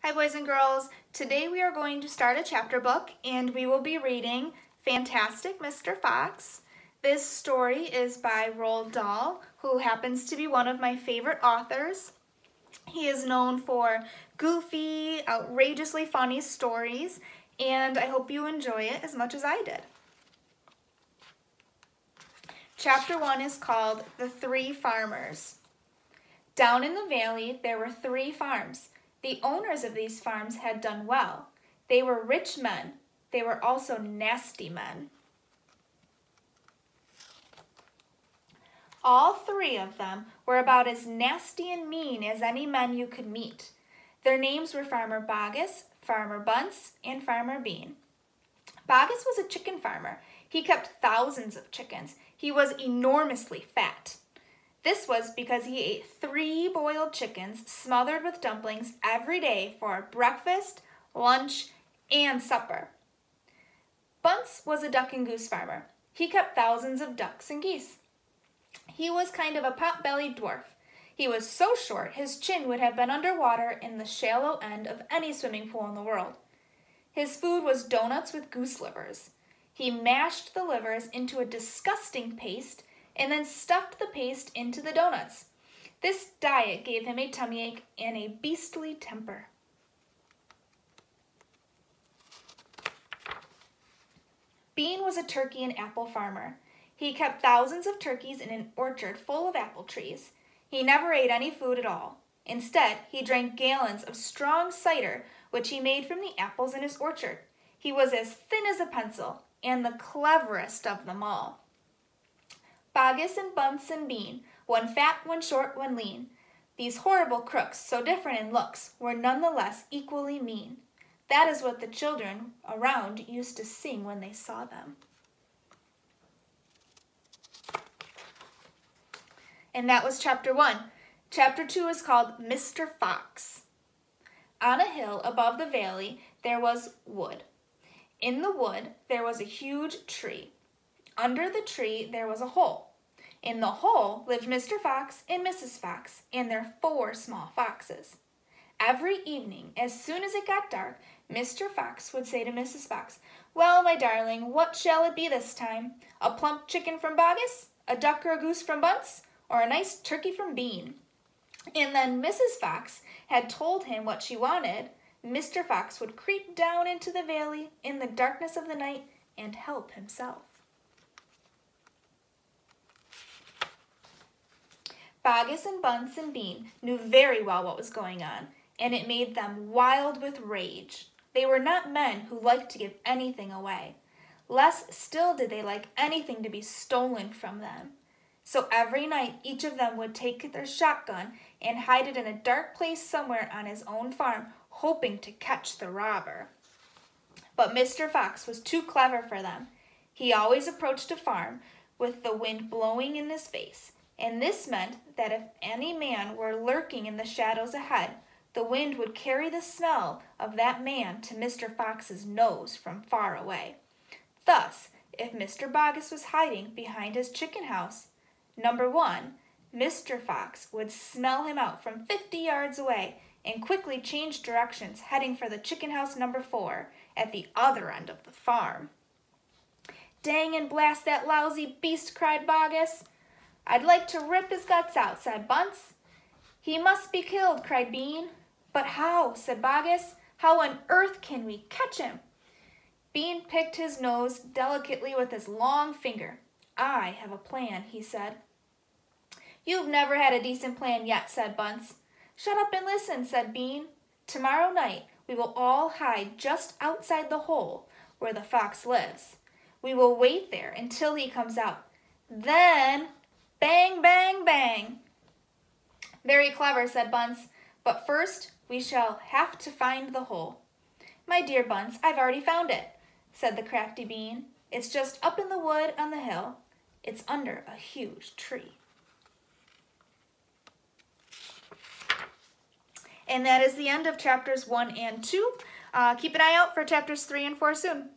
Hi boys and girls, today we are going to start a chapter book and we will be reading Fantastic Mr. Fox. This story is by Roald Dahl, who happens to be one of my favorite authors. He is known for goofy, outrageously funny stories, and I hope you enjoy it as much as I did. Chapter 1 is called The Three Farmers. Down in the valley there were 3 farms. The owners of these farms had done well. They were rich men. They were also nasty men. All 3 of them were about as nasty and mean as any men you could meet. Their names were Farmer Boggis, Farmer Bunce, and Farmer Bean. Boggis was a chicken farmer. He kept thousands of chickens. He was enormously fat. This was because he ate 3 boiled chickens smothered with dumplings every day for breakfast, lunch, and supper. Bunce was a duck and goose farmer. He kept thousands of ducks and geese. He was kind of a pot-bellied dwarf. He was so short his chin would have been underwater in the shallow end of any swimming pool in the world. His food was donuts with goose livers. He mashed the livers into a disgusting paste and then stuffed the paste into the donuts. This diet gave him a tummy ache and a beastly temper. Bean was a turkey and apple farmer. He kept thousands of turkeys in an orchard full of apple trees. He never ate any food at all. Instead, he drank gallons of strong cider, which he made from the apples in his orchard. He was as thin as a pencil and the cleverest of them all. Boggis and Bunce and Bean, one fat, one short, one lean. These horrible crooks, so different in looks, were nonetheless equally mean. That is what the children around used to sing when they saw them. And that was chapter 1. Chapter 2 is called Mr. Fox. On a hill above the valley there was wood. In the wood there was a huge tree. Under the tree there was a hole. In the hole lived Mr. Fox and Mrs. Fox and their 4 small foxes. Every evening, as soon as it got dark, Mr. Fox would say to Mrs. Fox, "Well, my darling, what shall it be this time? A plump chicken from Boggis, a duck or a goose from Bunce, or a nice turkey from Bean?" And then Mrs. Fox had told him what she wanted. Mr. Fox would creep down into the valley in the darkness of the night and help himself. Boggis and Bunce and Bean knew very well what was going on, and it made them wild with rage. They were not men who liked to give anything away. Less still did they like anything to be stolen from them. So every night each of them would take their shotgun and hide it in a dark place somewhere on his own farm, hoping to catch the robber. But Mr. Fox was too clever for them. He always approached a farm with the wind blowing in his face, and this meant that if any man were lurking in the shadows ahead, the wind would carry the smell of that man to Mr. Fox's nose from far away. Thus, if Mr. Boggis was hiding behind his chicken house, number 1, Mr. Fox would smell him out from 50 yards away and quickly change directions, heading for the chicken house number 4 at the other end of the farm. "Dang and blast that lousy beast," cried Boggis. "I'd like to rip his guts out," said Bunce. "He must be killed," cried Bean. "But how?" said Boggis. "How on earth can we catch him?" Bean picked his nose delicately with his long finger. "I have a plan," he said. "You've never had a decent plan yet," said Bunce. "Shut up and listen," said Bean. "Tomorrow night we will all hide just outside the hole where the fox lives. We will wait there until he comes out. Then, bang, bang, bang." "Very clever," said Bunce. "But first we shall have to find the hole." "My dear Bunce, I've already found it," said the crafty Bean. "It's just up in the wood on the hill. It's under a huge tree." And that is the end of chapters 1 and 2. Keep an eye out for chapters 3 and 4 soon.